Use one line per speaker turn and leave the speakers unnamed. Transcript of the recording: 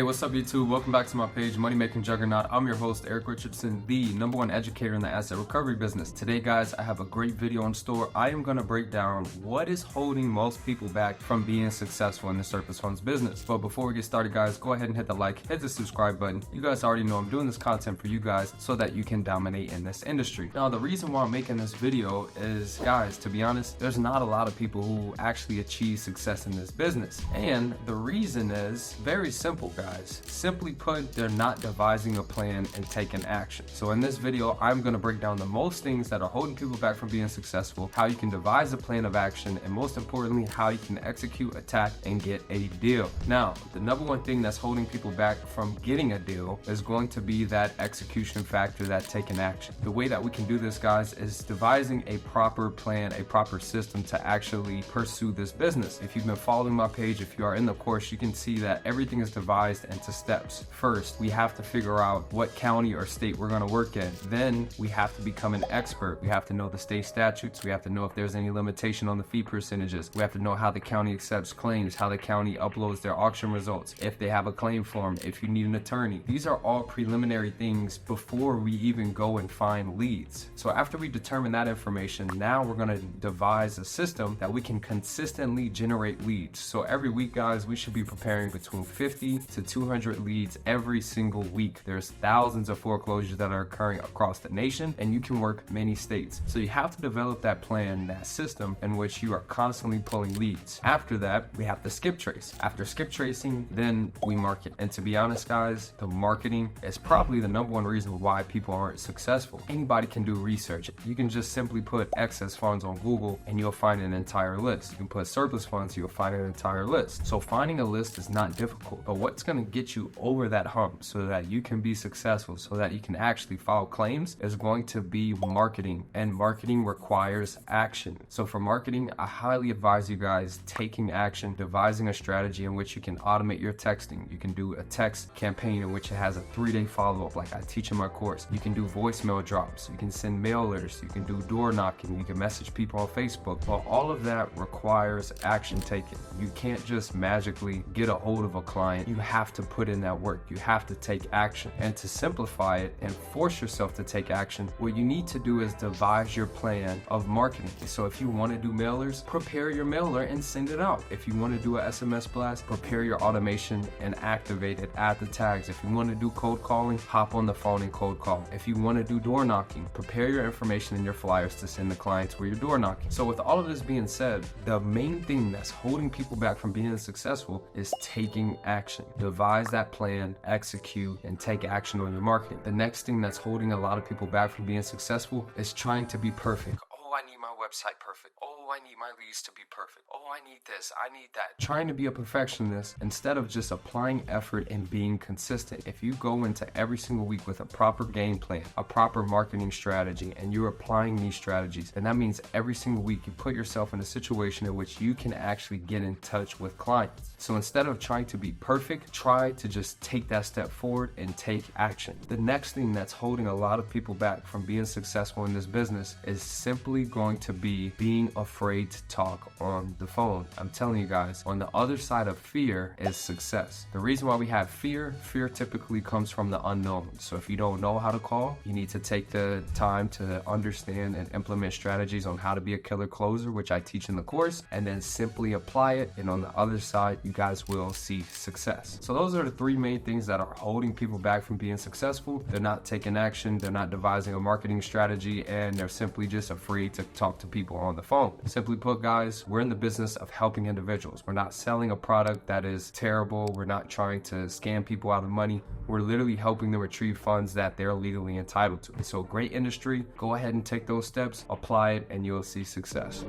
Hey, what's up YouTube? Welcome back to my page, Money Making Juggernaut. I'm your host, Eric Richardson, the #1 educator in the asset recovery business. Today, guys, I have a great video in store. I am going to break down what is holding most people back from being successful in the surplus funds business. But before we get started, guys, go ahead and hit the like, hit the subscribe button. You guys already know I'm doing this content for you guys so that you can dominate in this industry. Now, the reason why I'm making this video is, guys, to be honest, there's not a lot of people who actually achieve success in this business. And the reason is very simple, guys. Simply put, they're not devising a plan and taking action. So in this video, I'm going to break down the most things that are holding people back from being successful, how you can devise a plan of action, and most importantly, how you can execute, attack, and get a deal. Now, the #1 thing that's holding people back from getting a deal is going to be that execution factor, that taking action. The way that we can do this, guys, is devising a proper plan, a proper system to actually pursue this business. If you've been following my page, if you are in the course, you can see that everything is devised into steps. First, we have to figure out what county or state we're going to work in. Then we have to become an expert. We have to know the state statutes. We have to know if there's any limitation on the fee percentages. We have to know how the county accepts claims, how the county uploads their auction results, if they have a claim form, if you need an attorney. These are all preliminary things before we even go and find leads. So after we determine that information, now we're going to devise a system that we can consistently generate leads. So every week, guys, we should be preparing between 50 to 200 leads every single week. There's thousands of foreclosures that are occurring across the nation, and you can work many states. So you have to develop that plan, that system in which you are constantly pulling leads. After that, we have to skip trace. After skip tracing, then we market. And to be honest, guys, the marketing is probably the #1 reason why people aren't successful. Anybody can do research. You can just simply put excess funds on Google and you'll find an entire list. You can put surplus funds, you'll find an entire list. So finding a list is not difficult, but what's going to get you over that hump so that you can be successful, so that you can actually file claims, is going to be marketing. And marketing requires action. So for marketing, I highly advise you guys taking action, devising a strategy in which you can automate your texting. You can do a text campaign in which it has a 3-day follow-up like I teach in my course. You can do voicemail drops. You can send mailers. You can do door knocking. You can message people on Facebook. But all of that requires action taken. You can't just magically get a hold of a client. You have to put in that work. You have to take action. And to simplify it and force yourself to take action, what you need to do is devise your plan of marketing. So if you want to do mailers, prepare your mailer and send it out. If you want to do an SMS blast, prepare your automation and activate it, add the tags. If you want to do cold calling, hop on the phone and cold call. If you want to do door knocking, prepare your information and your flyers to send the clients where you're door knocking. So with all of this being said, the main thing that's holding people back from being successful is taking action. Devise that plan, execute, and take action on your marketing. The next thing that's holding a lot of people back from being successful is trying to be perfect. Oh, I need my website perfect. Oh, I need my leads to be perfect. Oh, I need this, I need that. Trying to be a perfectionist instead of just applying effort and being consistent. If you go into every single week with a proper game plan, a proper marketing strategy, and you're applying these strategies, then that means every single week you put yourself in a situation in which you can actually get in touch with clients. So instead of trying to be perfect, try to just take that step forward and take action. The next thing that's holding a lot of people back from being successful in this business is simply going to be being afraid to talk on the phone. I'm telling you guys, on the other side of fear is success. The reason why we have fear typically comes from the unknown. So if you don't know how to call, you need to take the time to understand and implement strategies on how to be a killer closer, which I teach in the course, and then simply apply it. And on the other side, you guys will see success. So those are the 3 main things that are holding people back from being successful. They're not taking action, they're not devising a marketing strategy, and they're simply just afraid to talk to people on the phone. Simply put, guys, we're in the business of helping individuals. We're not selling a product that is terrible. We're not trying to scam people out of money. We're literally helping them retrieve funds that they're legally entitled to. So great industry. Go ahead and take those steps, apply it, and you'll see success.